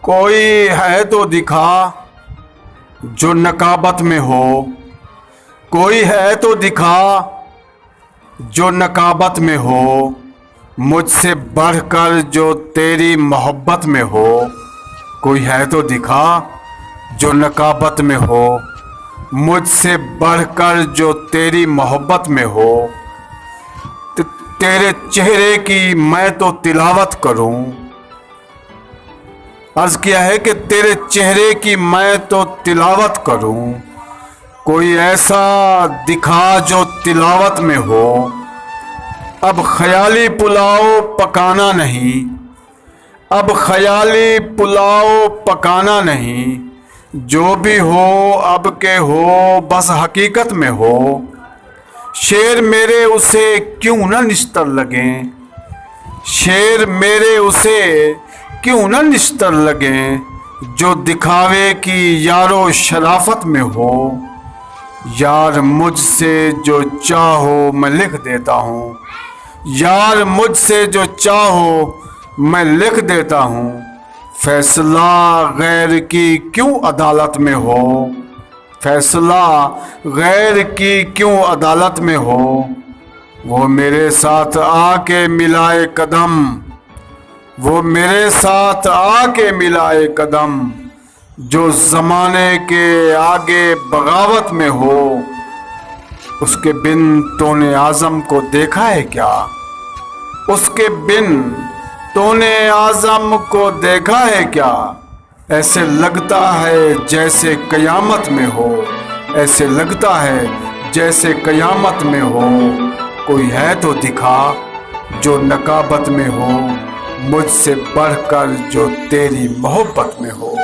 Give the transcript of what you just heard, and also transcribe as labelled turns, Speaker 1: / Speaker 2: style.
Speaker 1: कोई है तो दिखा जो नकाबत में हो। कोई है तो दिखा जो नकाबत में हो। मुझसे बढ़कर जो तेरी मोहब्बत में हो। कोई है तो दिखा जो नकाबत में हो। मुझसे बढ़कर जो तेरी मोहब्बत में हो। तेरे चेहरे की मैं तो तिलावत करूं। अर्ज किया है कि तेरे चेहरे की मैं तो तिलावत करूं। कोई ऐसा दिखा जो तिलावत में हो। अब ख्याली पुलाव पकाना नहीं। अब ख्याली पुलाव पकाना नहीं। जो भी हो अब के हो बस हकीकत में हो। शेर मेरे उसे क्यों न निश्तर लगे। शेर मेरे उसे क्यों न निश्तर लगे। जो दिखावे की यारो शराफत में हो। यार मुझसे जो चाहो मैं लिख देता हूँ। यार मुझसे जो चाहो मैं लिख देता हूँ। फैसला गैर की क्यों अदालत में हो। फैसला गैर की क्यों अदालत में हो। वो मेरे साथ आके मिलाए कदम। वो मेरे साथ आके मिलाए कदम। जो ज़माने के आगे बगावत में हो। उसके बिन तूने आज़म को देखा है क्या। उसके बिन तूने आज़म को देखा है क्या। ऐसे लगता है जैसे कयामत में हो। ऐसे लगता है जैसे कयामत में हो। कोई है तो दिखा जो नकाबत में हो। मुझसे बढ़कर जो तेरी मोहब्बत में हो।